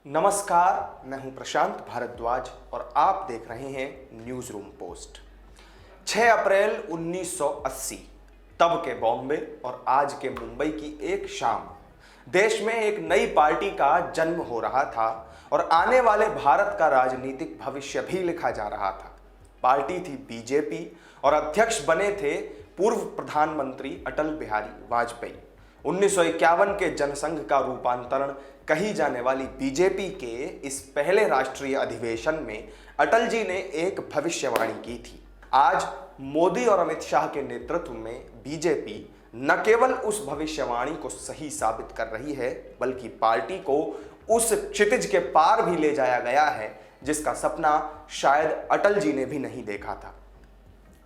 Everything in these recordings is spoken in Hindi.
नमस्कार, मैं हूं प्रशांत भारद्वाज और आप देख रहे हैं न्यूज रूम पोस्ट। 6 अप्रैल 1980 तब के बॉम्बे और आज के मुंबई की एक शाम देश में एक नई पार्टी का जन्म हो रहा था और आने वाले भारत का राजनीतिक भविष्य भी लिखा जा रहा था। पार्टी थी बीजेपी और अध्यक्ष बने थे पूर्व प्रधानमंत्री अटल बिहारी वाजपेयी। 1951 के जनसंघ का रूपांतरण कही जाने वाली बीजेपी के इस पहले राष्ट्रीय अधिवेशन में अटल जी ने एक भविष्यवाणी की थी। आज मोदी और अमित शाह के नेतृत्व में बीजेपी न केवल उस भविष्यवाणी को सही साबित कर रही है, बल्कि पार्टी को उस क्षितिज के पार भी ले जाया गया है जिसका सपना शायद अटल जी ने भी नहीं देखा था।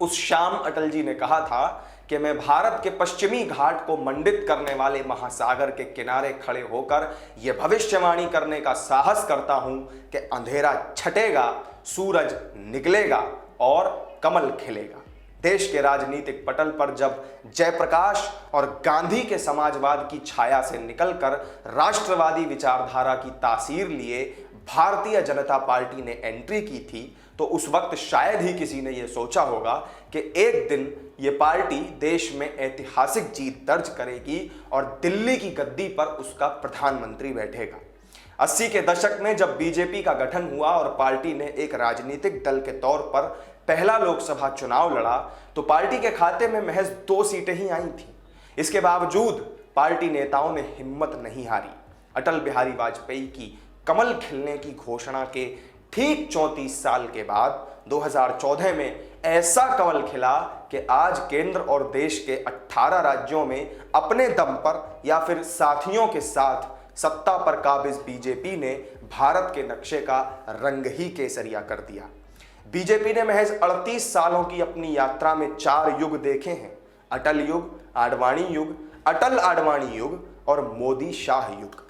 उस शाम अटल जी ने कहा था कि मैं भारत के पश्चिमी घाट को मंडित करने वाले महासागर के किनारे खड़े होकर यह भविष्यवाणी करने का साहस करता हूं कि अंधेरा छटेगा, सूरज निकलेगा और कमल खिलेगा। देश के राजनीतिक पटल पर जब जयप्रकाश और गांधी के समाजवाद की छाया से निकलकर राष्ट्रवादी विचारधारा की तासीर लिए भारतीय जनता पार्टी ने एंट्री की थी, तो उस वक्त शायद ही किसी ने यह सोचा होगा कि एक दिन यह पार्टी देश में ऐतिहासिक जीत दर्ज करेगी और दिल्ली की गद्दी पर उसका प्रधानमंत्री बैठेगा। 80 के दशक में जब बीजेपी का गठन हुआ और पार्टी ने एक राजनीतिक दल के तौर पर पहला लोकसभा चुनाव लड़ा, तो पार्टी के खाते में महज 2 सीटें ही आई थीं। इसके बावजूद पार्टी नेताओं ने हिम्मत नहीं हारी। अटल बिहारी वाजपेयी की कमल खिलने की घोषणा के ठीक 34 साल के बाद 2014 में ऐसा कमल खिला कि आज केंद्र और देश के 18 राज्यों में अपने दम पर या फिर साथियों के साथ सत्ता पर काबिज बीजेपी ने भारत के नक्शे का रंग ही केसरिया कर दिया। बीजेपी ने महज 38 सालों की अपनी यात्रा में 4 युग देखे हैं: अटल युग, आडवाणी युग, अटल आडवाणी युग और मोदी शाह युग।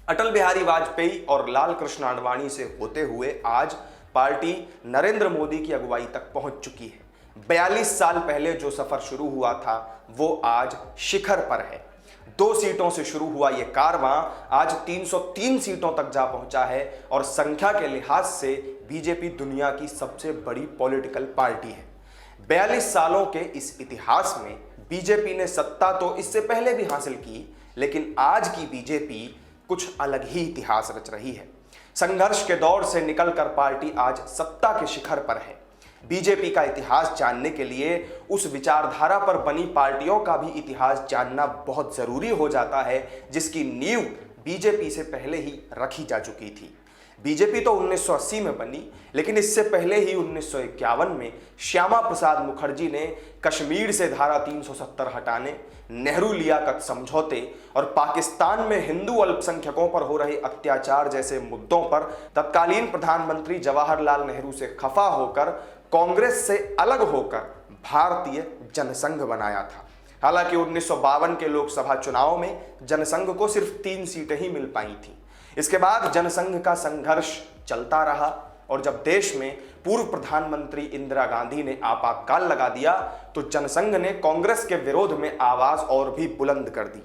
अटल बिहारी वाजपेयी और लाल कृष्ण आडवाणी से होते हुए आज पार्टी नरेंद्र मोदी की अगुवाई तक पहुंच चुकी है। 42 साल पहले जो सफर शुरू हुआ था वो आज शिखर पर है। 2 सीटों से शुरू हुआ यह कारवां आज 303 सीटों तक जा पहुंचा है और संख्या के लिहाज से बीजेपी दुनिया की सबसे बड़ी पॉलिटिकल पार्टी है। 42 सालों के इस इतिहास में बीजेपी ने सत्ता तो इससे पहले भी हासिल की, लेकिन आज की बीजेपी कुछ अलग ही इतिहास रच रही है। संघर्ष के दौर से निकलकर पार्टी आज सत्ता के शिखर पर है। बीजेपी का इतिहास जानने के लिए उस विचारधारा पर बनी पार्टियों का भी इतिहास जानना बहुत जरूरी हो जाता है, जिसकी नींव बीजेपी से पहले ही रखी जा चुकी थी। बीजेपी तो 1980 में बनी, लेकिन इससे पहले ही 1951 में श्यामा प्रसाद मुखर्जी ने कश्मीर से धारा 370 हटाने, नेहरू लियाकत समझौते और पाकिस्तान में हिंदू अल्पसंख्यकों पर हो रहे अत्याचार जैसे मुद्दों पर तत्कालीन प्रधानमंत्री जवाहरलाल नेहरू से खफा होकर कांग्रेस से अलग होकर भारतीय जनसंघ बनाया था। हालांकि 1952 के लोकसभा चुनाव में जनसंघ को सिर्फ 3 सीटें ही मिल पाई थी। इसके बाद जनसंघ का संघर्ष चलता रहा और जब देश में पूर्व प्रधानमंत्री इंदिरा गांधी ने आपातकाल लगा दिया, तो जनसंघ ने कांग्रेस के विरोध में आवाज और भी बुलंद कर दी।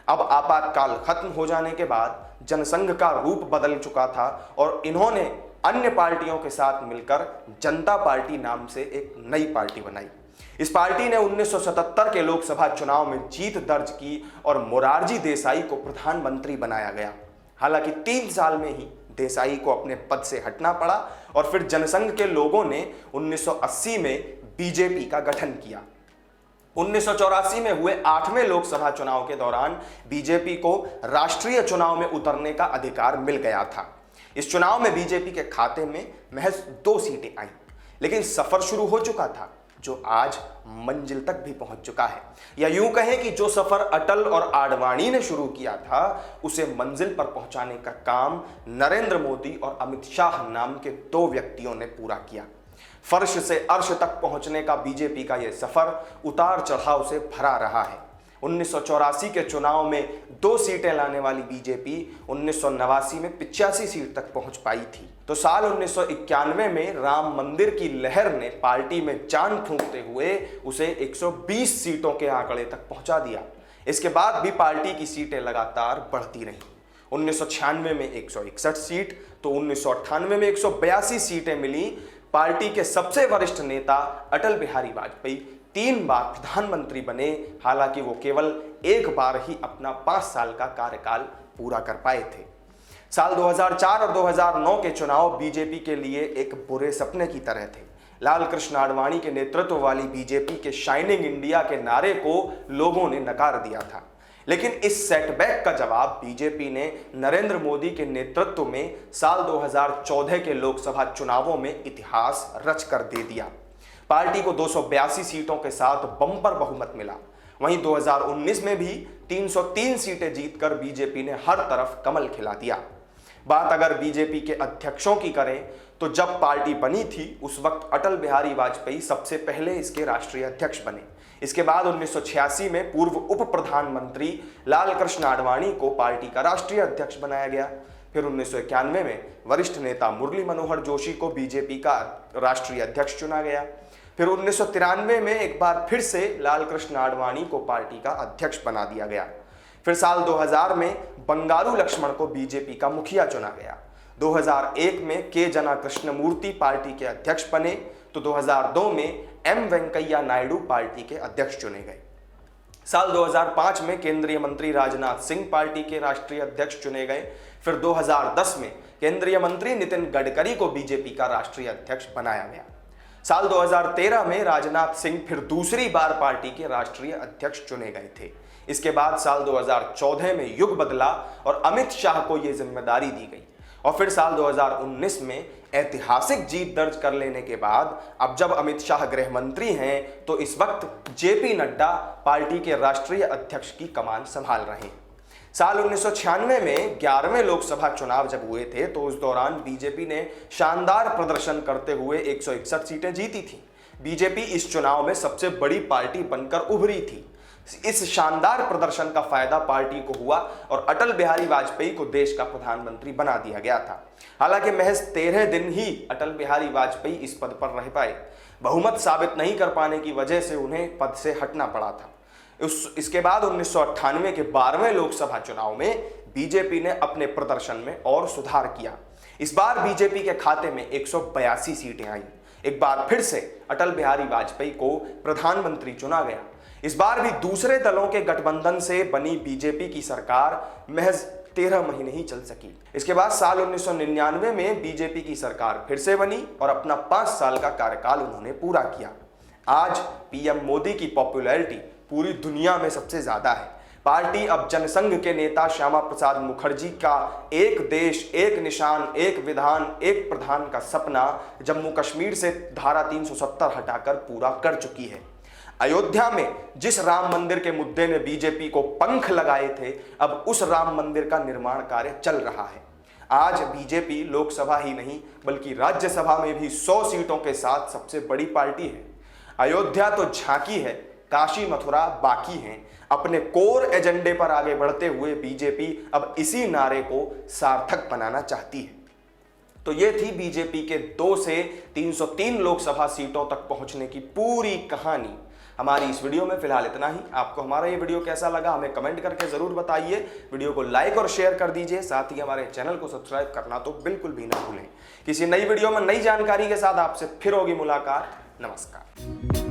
अब आपातकाल खत्म हो जाने के बाद जनसंघ का रूप बदल चुका था और इन्होंने अन्य पार्टियों के साथ मिलकर जनता पार्टी नाम से एक नई पार्टी बनाई। इस पार्टी ने 1977 के लोकसभा चुनाव में जीत दर्ज की और मोरारजी देसाई को प्रधानमंत्री बनाया गया। हालांकि 3 साल में ही देसाई को अपने पद से हटना पड़ा और फिर जनसंघ के लोगों ने 1980 में बीजेपी का गठन किया। 1984 में हुए 8वें लोकसभा चुनाव के दौरान बीजेपी को राष्ट्रीय चुनाव में उतरने का अधिकार मिल गया था। इस चुनाव में बीजेपी के खाते में महज 2 सीटें आईं, लेकिन सफर शुरू हो चुका था जो आज मंजिल तक भी पहुंच चुका है। या यूं कहें कि जो सफर अटल और आडवाणी ने शुरू किया था, उसे मंजिल पर पहुंचाने का काम नरेंद्र मोदी और अमित शाह नाम के 2 व्यक्तियों ने पूरा किया। फर्श से अर्श तक पहुंचने का बीजेपी का यह सफर उतार चढ़ाव से भरा रहा है। 1984 के चुनाव में 2 सीटें लाने वाली बीजेपी 1989 में 85 सीट तक पहुंच पाई थी। तो साल 1991 में राम मंदिर की लहर ने पार्टी में जान फूंकते हुए उसे 120 सीटों के आंकड़े तक पहुंचा दिया। इसके बाद भी पार्टी की सीटें लगातार बढ़ती रहीं। 1996 में 161 सीट तो 1998 में 182 सीटें मिली। पार्टी के सबसे वरिष्ठ नेता अटल बिहारी वाजपेयी 3 बार प्रधानमंत्री बने, हालांकि वो केवल एक बार ही अपना 5 साल का कार्यकाल पूरा कर पाए थे। साल 2004 और 2009 के चुनाव बीजेपी के लिए एक बुरे सपने की तरह थे। लाल कृष्ण आडवाणी के नेतृत्व वाली बीजेपी के शाइनिंग इंडिया के नारे को लोगों ने नकार दिया था, लेकिन इस सेटबैक का जवाब बीजेपी ने नरेंद्र मोदी के नेतृत्व में साल 2014 के लोकसभा चुनावों में इतिहास रच कर दे दिया। पार्टी को 282 सीटों के साथ बम्पर बहुमत मिला। वहीं 2019 में भी 303 सीटें जीतकर बीजेपी ने हर तरफ कमल खिला दिया। बात अगर बीजेपी के अध्यक्षों की करें तो जब पार्टी बनी थी उस वक्त अटल बिहारी वाजपेयी सबसे पहले इसके राष्ट्रीय अध्यक्ष बने। इसके बाद 1986 में पूर्व उप प्रधानमंत्री लाल कृष्ण आडवाणी को पार्टी का राष्ट्रीय अध्यक्ष बनाया गया। फिर 1991 में वरिष्ठ नेता मुरली मनोहर जोशी को बीजेपी का राष्ट्रीय अध्यक्ष चुना गया। फिर 1993 में एक बार फिर से लाल कृष्ण आडवाणी को पार्टी का अध्यक्ष बना दिया गया। फिर साल 2000 में बंगारू लक्ष्मण को बीजेपी का मुखिया चुना गया। 2001 में के जना कृष्णमूर्ति पार्टी के अध्यक्ष बने तो 2002 में एम वेंकैया नायडू पार्टी के अध्यक्ष चुने गए। साल 2005 में केंद्रीय मंत्री राजनाथ सिंह पार्टी के राष्ट्रीय अध्यक्ष चुने गए। फिर 2010 में केंद्रीय मंत्री नितिन गडकरी को बीजेपी का राष्ट्रीय अध्यक्ष बनाया गया। साल 2013 में राजनाथ सिंह फिर दूसरी बार पार्टी के राष्ट्रीय अध्यक्ष चुने गए थे। इसके बाद साल 2014 में युग बदला और अमित शाह को यह जिम्मेदारी दी गई और फिर साल 2019 में ऐतिहासिक जीत दर्ज कर लेने के बाद अब जब अमित शाह गृह मंत्री हैं तो इस वक्त जेपी नड्डा पार्टी के राष्ट्रीय अध्यक्ष की कमान संभाल रहे हैं। साल 1996 में 11वें लोकसभा चुनाव जब हुए थे तो उस दौरान बीजेपी ने शानदार प्रदर्शन करते हुए 161 सीटें जीती थी। बीजेपी इस चुनाव में सबसे बड़ी पार्टी बनकर उभरी थी। इस शानदार प्रदर्शन का फायदा पार्टी को हुआ और अटल बिहारी वाजपेयी को देश का प्रधानमंत्री बना दिया गया था। हालांकि महज 13 दिन ही अटल बिहारी वाजपेयी इस पद पर रह पाए। बहुमत साबित नहीं कर पाने की वजह से उन्हें पद से हटना पड़ा था। इसके बाद 1998 के 12वें लोकसभा चुनाव में बीजेपी ने अपने प्रदर्शन में और सुधार किया। इस बार बीजेपी के खाते में 182 सीटें आई। एक बार फिर से अटल बिहारी वाजपेयी को प्रधानमंत्री चुना गया। इस बार भी दूसरे दलों के गठबंधन से बनी बीजेपी की सरकार महज 13 महीने ही चल सकी। इसके बाद साल 1999 में बीजेपी की सरकार फिर से बनी और अपना 5 साल का कार्यकाल उन्होंने पूरा किया। आज पीएम मोदी की पॉपुलैरिटी पूरी दुनिया में सबसे ज्यादा है। पार्टी अब जनसंघ के नेता श्यामा प्रसाद मुखर्जी का एक देश एक निशान एक विधान एक प्रधान का सपना जम्मू कश्मीर से धारा 370 हटाकर पूरा कर चुकी है। अयोध्या में जिस राम मंदिर के मुद्दे ने बीजेपी को पंख लगाए थे, अब उस राम मंदिर का निर्माण कार्य चल रहा है। आज बीजेपी लोकसभा ही नहीं बल्कि राज्यसभा में भी 100 सीटों के साथ सबसे बड़ी पार्टी है। अयोध्या तो झांकी है, काशी मथुरा बाकी हैं। अपने कोर एजेंडे पर आगे बढ़ते हुए बीजेपी अब इसी नारे को सार्थक बनाना चाहती है। तो ये थी बीजेपी के 2 से 303 लोकसभा सीटों तक पहुंचने की पूरी कहानी। हमारी इस वीडियो में फिलहाल इतना ही। आपको हमारा ये वीडियो कैसा लगा हमें कमेंट करके जरूर बताइए। वीडियो को लाइक और शेयर कर दीजिए, साथ ही हमारे चैनल को सब्सक्राइब करना तो बिल्कुल भी ना भूलें। किसी नई वीडियो में नई जानकारी के साथ आपसे फिर होगी मुलाकात। नमस्कार।